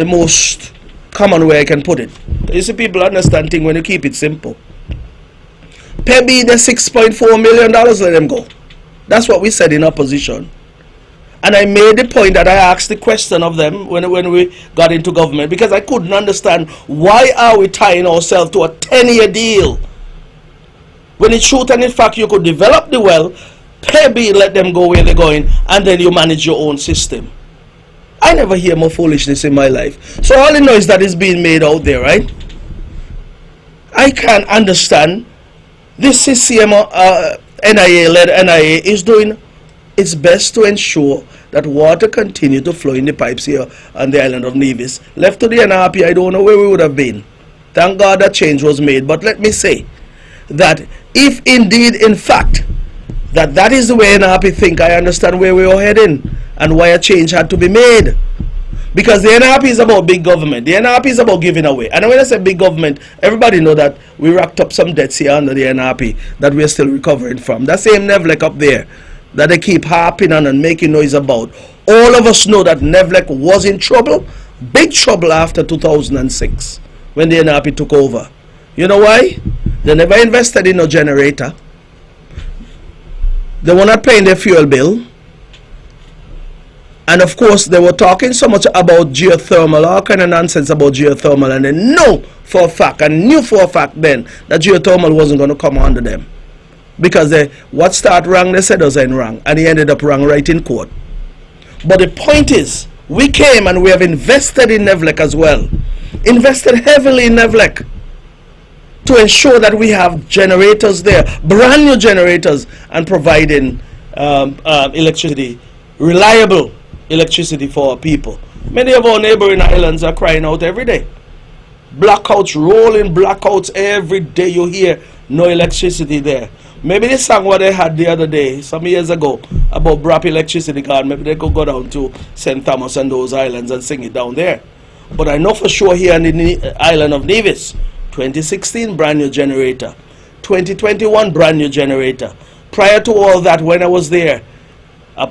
most common way I can put it. You see, people understand things when you keep it simple. Pay me the $6.4 million, let them go. That's what we said in opposition. And I made the point that I asked the question of them when we got into government, because I couldn't understand why are we tying ourselves to a 10-year deal when in truth and in fact you could develop the well, pay me, let them go where they're going, and then you manage your own system. I never hear more foolishness in my life. So all I know is that it's being made out there, right? I can't understand. This CCM NIA-led NIA is doing its best to ensure that water continue to flow in the pipes here on the island of Nevis. Left to the NRP, I don't know where we would have been. Thank God that change was made. But let me say that if indeed, in fact, that is the way NRP think, I understand where we are heading and why a change had to be made. Because the NRP is about big government. The NRP is about giving away. And when I say big government, everybody know that we racked up some debts here under the NRP that we're still recovering from. That same Nevlec up there that they keep harping on and making noise about. All of us know that Nevlec was in trouble, big trouble after 2006 when the NRP took over. You know why? They never invested in a generator. They were not paying their fuel bill. And of course, they were talking so much about geothermal, all kind of nonsense about geothermal, and they know for a fact, and knew for a fact then, that geothermal wasn't going to come under them. Because what started wrong, they said was wrong, and he ended up wrong right in court. But the point is, we came and we have invested in Nevlec as well. Invested heavily in Nevlec to ensure that we have generators there, brand new generators, and providing electricity, reliable electricity for our people. Many of our neighboring islands are crying out every day. Blackouts, rolling blackouts every day. You hear no electricity there. Maybe the song what they had the other day, some years ago, about Brap electricity card, maybe they could go down to St. Thomas and those islands and sing it down there. But I know for sure here on the island of Nevis, 2016 brand new generator, 2021 brand new generator. Prior to all that, when I was there,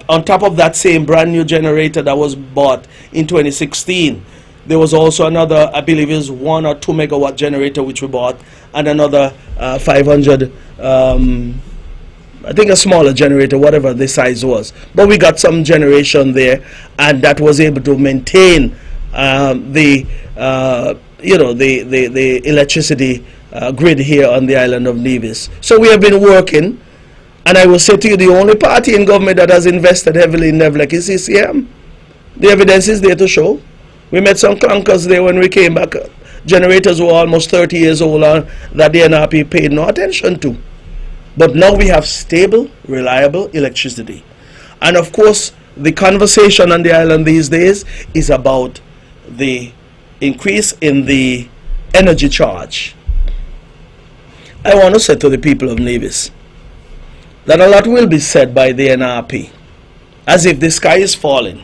on top of that same brand new generator that was bought in 2016, there was also another, I believe it was 1 or 2 megawatt generator which we bought, and another 500, I think a smaller generator, whatever the size was. But we got some generation there, and that was able to maintain the electricity grid here on the island of Nevis. So we have been working. And I will say to you, the only party in government that has invested heavily in Nevlec is CCM. The evidence is there to show. We met some clunkers there when we came back. Generators were almost 30 years old that the NRP paid no attention to. But now we have stable, reliable electricity. And of course, the conversation on the island these days is about the increase in the energy charge. I want to say to the people of Nevis that a lot will be said by the NRP, as if the sky is falling.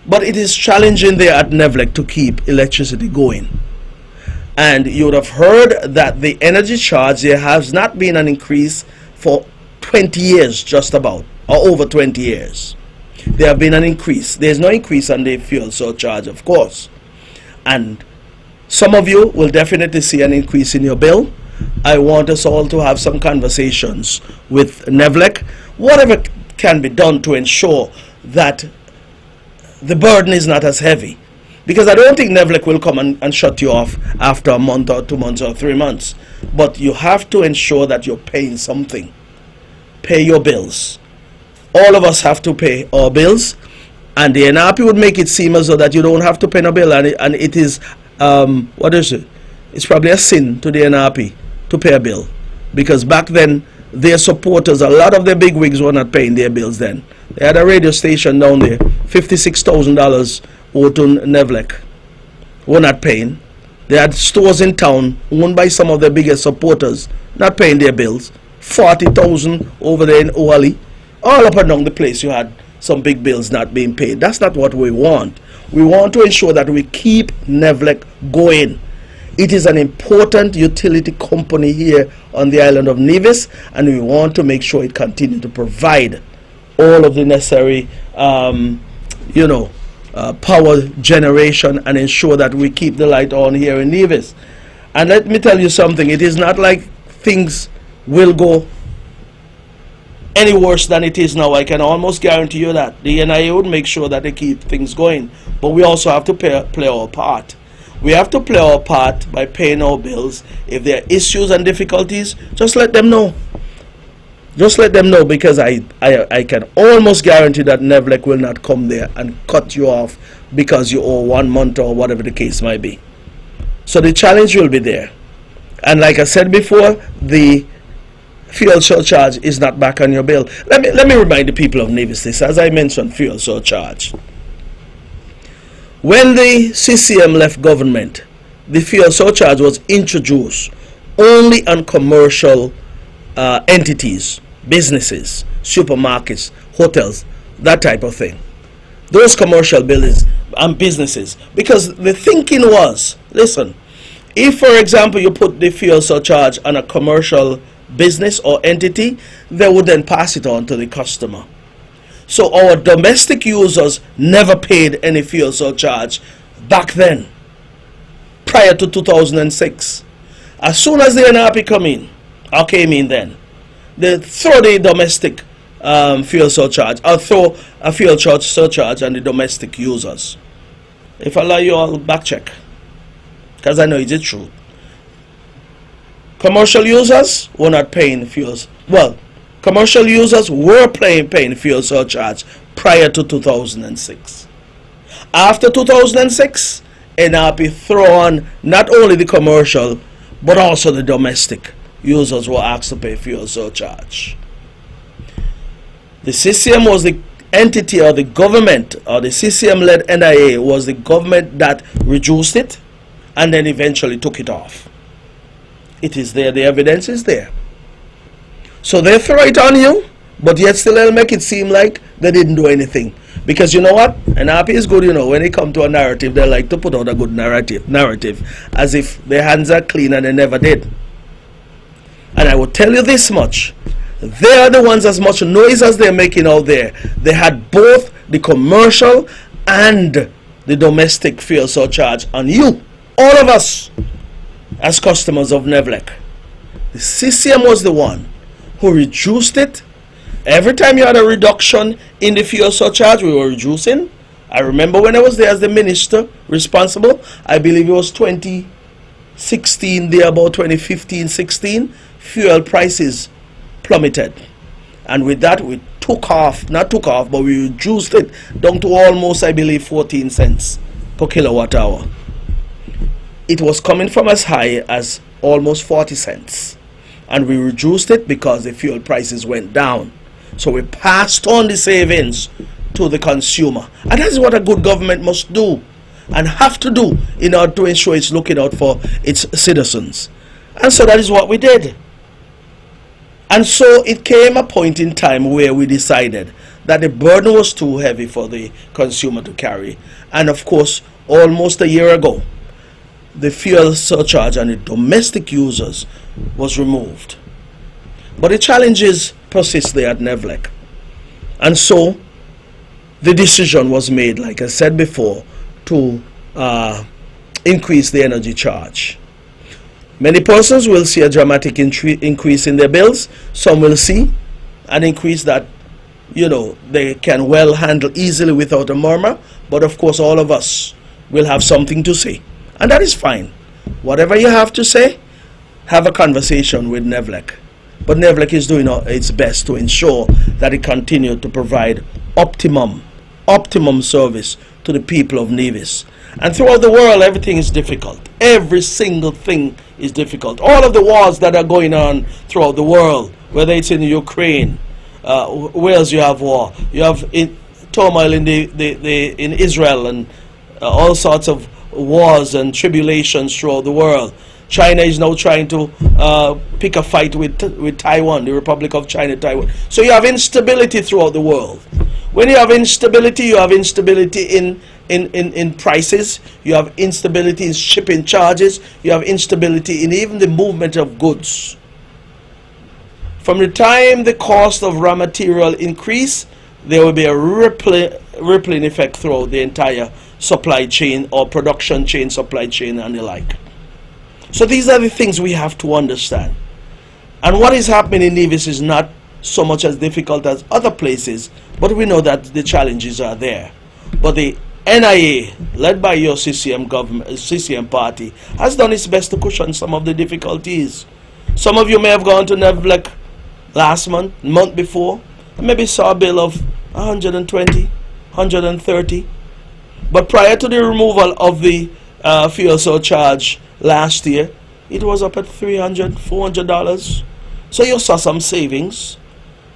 But it is challenging there at Nevlec to keep electricity going. And you would have heard that the energy charge, there has not been an increase for 20 years, just about. or over 20 years. There have been an increase. There's no increase on the fuel surcharge, of course. And some of you will definitely see an increase in your bill. I want us all to have some conversations with NEVLEC, whatever can be done to ensure that the burden is not as heavy. Because I don't think NEVLEC will come and shut you off after a month or 2 months or 3 months. But you have to ensure that you're paying something. Pay your bills. All of us have to pay our bills. And the NRP would make it seem as though that you don't have to pay no bill. And it is, what is it? It's probably a sin to the NRP to pay a bill. Because back then, their supporters, a lot of their big wigs were not paying their bills then. They had a radio station down there, $56,000 owed to NEVLEC, were not paying. They had stores in town owned by some of their biggest supporters, not paying their bills. 40,000 over there in Oali. All up and down the place you had some big bills not being paid. That's not what we want. We want to ensure that we keep NEVLEC going. It is an important utility company here on the island of Nevis, and we want to make sure it continues to provide all of the necessary power generation and ensure that we keep the light on here in Nevis. And let me tell you something, it is not like things will go any worse than it is now. I can almost guarantee you that. The NIA would make sure that they keep things going. But we also have to play our part. We have to play our part by paying our bills. If there are issues and difficulties, just let them know. Just let them know, because I can almost guarantee that NEVLEC will not come there and cut you off because you owe 1 month or whatever the case might be. So the challenge will be there. And like I said before, the fuel surcharge is not back on your bill. Let me remind the people of Nevis this, as I mentioned, fuel surcharge. When the CCM left government, the fuel surcharge was introduced only on commercial entities, businesses, supermarkets, hotels, that type of thing. Those commercial buildings and businesses. Because the thinking was, listen, if for example you put the fuel surcharge on a commercial business or entity, they would then pass it on to the customer. So our domestic users never paid any fuel surcharge back then, prior to 2006. As soon as the NRP came in then, they throw the domestic fuel surcharge, or throw a fuel charge surcharge on the domestic users. If I allow you all back check, because I know it's the truth. Commercial users were not paying fuels. Well, commercial users were paying fuel surcharge prior to 2006. After 2006, NRP threw on not only the commercial, but also the domestic users were asked to pay fuel surcharge. The CCM was the entity, or the government, or the CCM-led NIA was the government that reduced it and then eventually took it off. It is there, the evidence is there. So they throw it on you, but yet still they'll make it seem like they didn't do anything. Because you know what? NRP is good, when they come to a narrative, they like to put out a good narrative, as if their hands are clean and they never did. And I will tell you this much, they are the ones, as much noise as they're making out there, they had both the commercial and the domestic fuel surcharge on you, all of us, as customers of NEVLEC. The CCM was the one who reduced it. Every time you had a reduction in the fuel surcharge, we were reducing. I remember when I was there as the minister responsible, I believe it was 2016, there about 2015-16, fuel prices plummeted. And with that, we but we reduced it down to almost, I believe, 14 cents per kilowatt hour. It was coming from as high as almost 40 cents. And we reduced it because the fuel prices went down. So we passed on the savings to the consumer. And that is what a good government must do and have to do in order to ensure it's looking out for its citizens. And so that is what we did. And so it came a point in time where we decided that the burden was too heavy for the consumer to carry. And of course, almost a year ago, the fuel surcharge on the domestic users was removed. But the challenges persist there at NEVLEC. And so the decision was made, like I said before, to increase the energy charge. Many persons will see a dramatic increase in their bills. Some will see an increase that, they can well handle easily without a murmur. But of course, all of us will have something to say. And that is fine. Whatever you have to say, have a conversation with NEVLEC. But NEVLEC is doing its best to ensure that it continues to provide optimum service to the people of Nevis. And throughout the world, everything is difficult. Every single thing is difficult. All of the wars that are going on throughout the world, whether it's in Ukraine, where else you have war? You have turmoil in in Israel, and all sorts of wars and tribulations throughout the world. China is now trying to pick a fight with Taiwan, the Republic of China, Taiwan. So you have instability throughout the world. When you have instability in prices, you have instability in shipping charges, you have instability in even the movement of goods. From the time the cost of raw material increase, there will be a rippling effect throughout the entire supply chain or production chain, supply chain, and the like. So these are the things we have to understand. And what is happening in Nevis is not so much as difficult as other places, but we know that the challenges are there. But the NIA, led by your CCM government, CCM party, has done its best to cushion some of the difficulties. Some of you may have gone to NEVLEC last month before, maybe saw a bill of 120, 130. But prior to the removal of the fuel surcharge last year, it was up at $300, $400. So you saw some savings.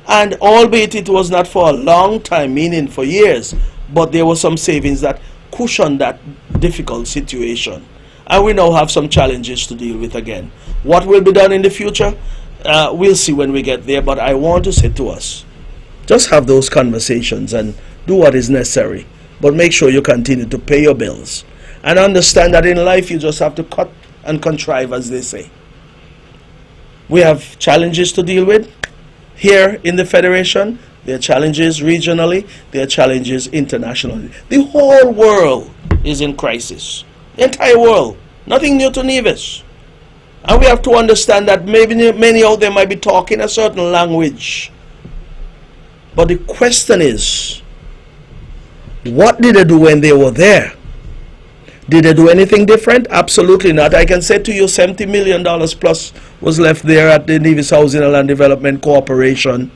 And albeit it was not for a long time, meaning for years, but there were some savings that cushioned that difficult situation. And we now have some challenges to deal with again. What will be done in the future? We'll see when we get there. But I want to say to us, just have those conversations and do what is necessary. But make sure you continue to pay your bills. And understand that in life you just have to cut and contrive, as they say. We have challenges to deal with here in the Federation. There are challenges regionally. There are challenges internationally. The whole world is in crisis. The entire world. Nothing new to Nevis. And we have to understand that maybe many out there might be talking a certain language. But the question is, what did they do when they were there? Did they do anything different? Absolutely not. I can say to you $70 million plus was left there at the Nevis Housing and Land Development Corporation.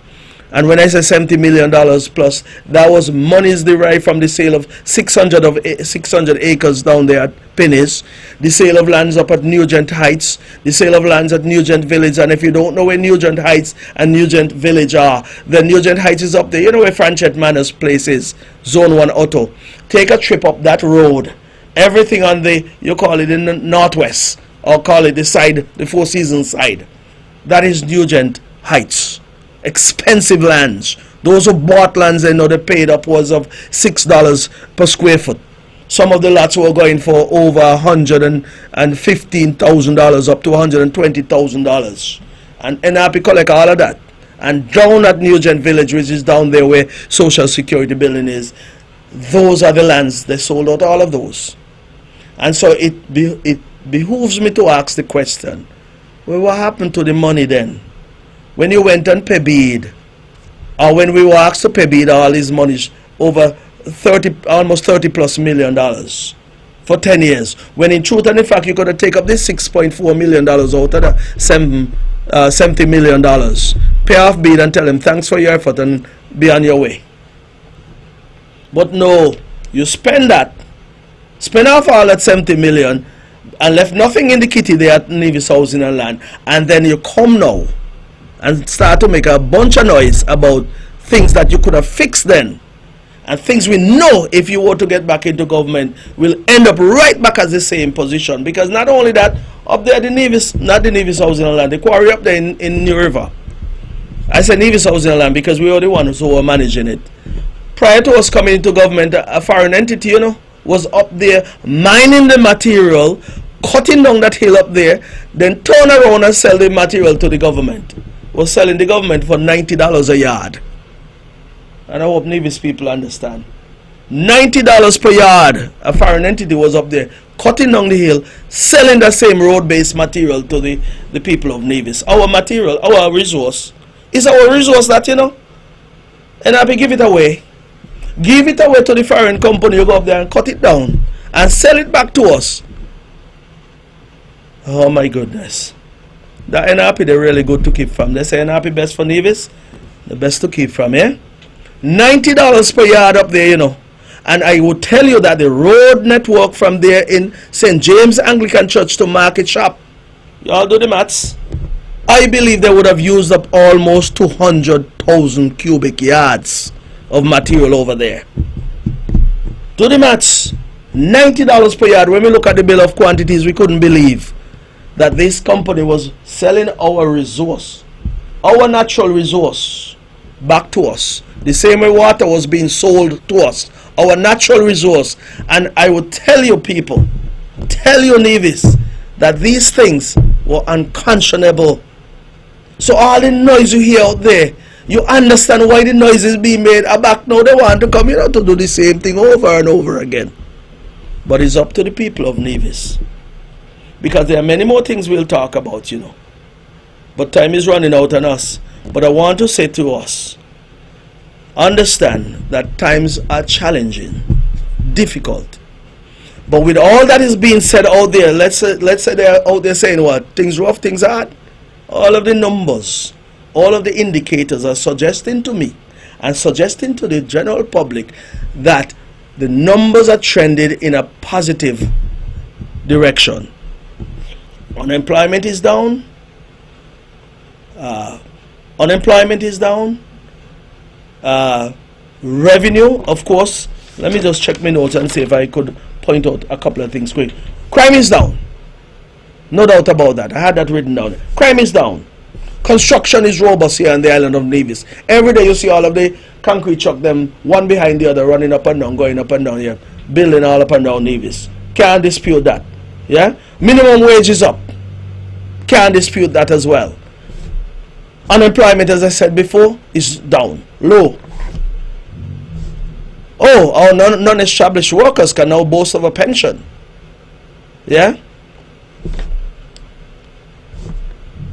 And when I say $70 million plus, that was monies derived from the sale of 600 acres down there at Pennies, the sale of lands up at Nugent Heights, the sale of lands at Nugent Village. And if you don't know where Nugent Heights and Nugent Village are, then Nugent Heights is up there. You know where Franchette Manor's place is, Zone 1 Auto. Take a trip up that road. Everything on you call it in the northwest, or call it the side, the Four Seasons side. That is Nugent Heights. Expensive lands. Those who bought lands, they paid upwards of $6 per square foot. Some of the lots were going for over $115,000 up to $120,000. And NRP collect all of that. And down at Nugent Village, which is down there where Social Security building is, those are the lands. They sold out all of those. And so it behooves me to ask the question, well, what happened to the money then? When you went and pay bid, or when we were asked to pay bid all these monies, over almost $30+ million for 10 years, when in truth and in fact you could have taken up this $6.4 million out of the $70 million, pay off bid and tell them thanks for your effort and be on your way. But no, you spend off all that 70 million and left nothing in the kitty there at Nevis Housing and Land, and then you come now and start to make a bunch of noise about things that you could have fixed then, and things we know if you were to get back into government will end up right back at the same position. Because not only that, up there the Nevis, not the Nevis Housing and Land, the quarry up there in New River. I say Nevis Housing and Land because we were the ones who were managing it. Prior to us coming into government, a foreign entity, was up there mining the material, cutting down that hill up there, then turn around and sell the material to the government. Was selling the government for $90 a yard. And I hope Nevis people understand. $90 per yard. A foreign entity was up there cutting down the hill, selling the same road-based material to the people of Nevis. Our material, our resource, is our resource that, and I will give it away. Give it away to the foreign company. You go up there and cut it down and sell it back to us. Oh my goodness. The NRP, they're really good to keep from. They say NRP best for Nevis, the best to keep from, yeah? $90 per yard up there, And I would tell you that the road network from there in St. James Anglican Church to Market Shop, y'all do the maths, I believe they would have used up almost 200,000 cubic yards of material over there. Do the maths. $90 per yard. When we look at the bill of quantities, we couldn't believe that this company was selling our resource, our natural resource, back to us. The same way water was being sold to us, our natural resource. And I would tell you people, tell you Nevis, that these things were unconscionable. So all the noise you hear out there, you understand why the noise is being made. Back now they want to come to do the same thing over and over again. But it's up to the people of Nevis. Because there are many more things we'll talk about, But time is running out on us. But I want to say to us, understand that times are challenging, difficult. But with all that is being said out there, let's say they're out there saying what? Things rough, things hard. All of the numbers, all of the indicators are suggesting to me and suggesting to the general public that the numbers are trended in a positive direction. Unemployment is down. Unemployment is down. Revenue, of course. Let me just check my notes and see if I could point out a couple of things quick. Crime is down. No doubt about that. I had that written down. Crime is down. Construction is robust here on the island of Nevis. Every day you see all of the concrete truck, them one behind the other, running up and down, going up and down here, building all up and down Nevis. Can't dispute that. Yeah? Minimum wage is up. Can't dispute that as well. Unemployment, as I said before, is down, low. Oh, our non-established workers can now boast of a pension. Yeah?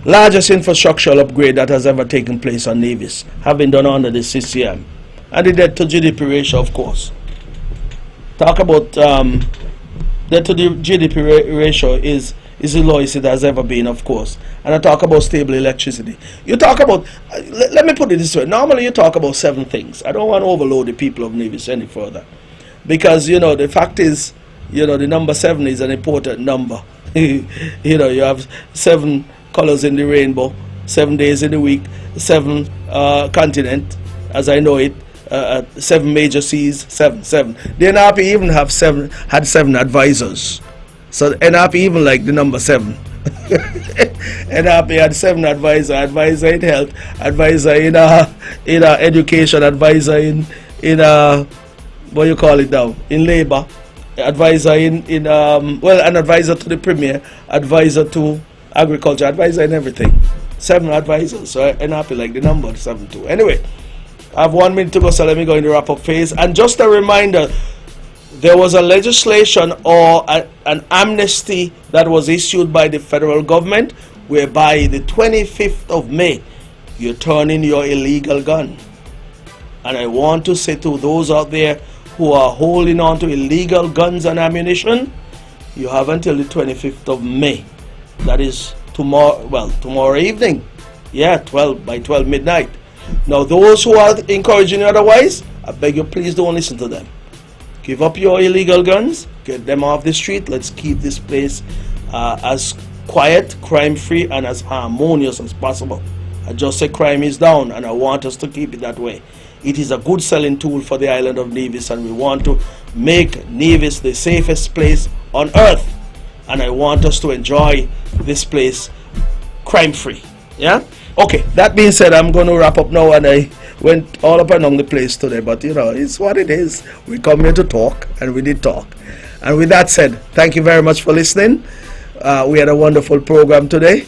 Largest infrastructural upgrade that has ever taken place on Nevis, have been done under the CCM. And the debt to GDP ratio, of course. Talk about debt to the GDP ratio is the lowest it has ever been, of course. And I talk about stable electricity. You talk about, let me put it this way. Normally you talk about 7 things. I don't want to overload the people of Nevis any further. Because, the fact is, the number 7 is an important number. You have 7 colors in the rainbow, 7 days in the week, 7 continent, as I know it, 7 major seas, 7. The NRP even had 7 advisors. So NRP even like the number 7. NRP had 7 advisor in health, advisor in education, advisor in what you call it now, in labor, advisor in an advisor to the premier, advisor to agriculture, advisor in everything. 7 advisors. So NRP like the number 7 too. Anyway, I have 1 minute to go, so let me go in the wrap up phase. And just a reminder, there was a legislation or an amnesty that was issued by the federal government whereby the 25th of May you turn in your illegal gun. And I want to say to those out there who are holding on to illegal guns and ammunition, you have until the 25th of May. That is tomorrow evening. Yeah, 12 midnight. Now those who are encouraging you otherwise, I beg you please don't listen to them. Give up your illegal guns, get them off the street. Let's keep this place as quiet, crime-free, and as harmonious as possible. I just say crime is down, and I want us to keep it that way. It is a good selling tool for the island of Nevis, and we want to make Nevis the safest place on earth. And I want us to enjoy this place crime-free. Yeah? Okay, that being said, I'm going to wrap up now, and I went all up and down the place today, but it's what it is. We come here to talk, and we did talk. And with that said, thank you very much for listening. We had a wonderful program today,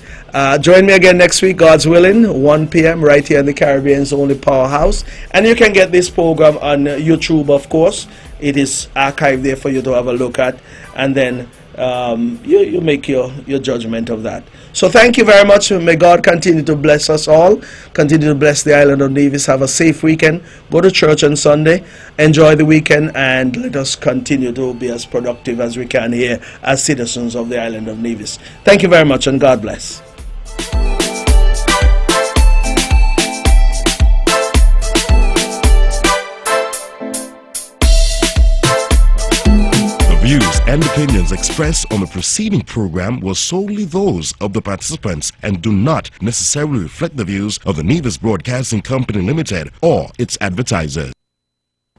Join me again next week, God's willing, 1 p.m. right here in the Caribbean's only powerhouse. And you can get this program on YouTube, of course. It is archived there for you to have a look at. And then you make your judgment of that. So thank you very much. May God continue to bless us all. Continue to bless the island of Nevis. Have a safe weekend. Go to church on Sunday. Enjoy the weekend. And let us continue to be as productive as we can here as citizens of the island of Nevis. Thank you very much and God bless. Views and opinions expressed on the preceding program were solely those of the participants and do not necessarily reflect the views of the Nevis Broadcasting Company Limited or its advertisers.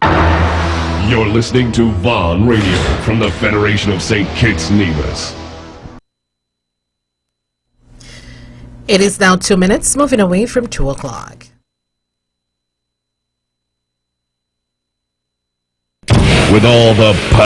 You're listening to Vaughn Radio from the Federation of St. Kitts Nevis. It is now 2 minutes, moving away from 2 o'clock. With all the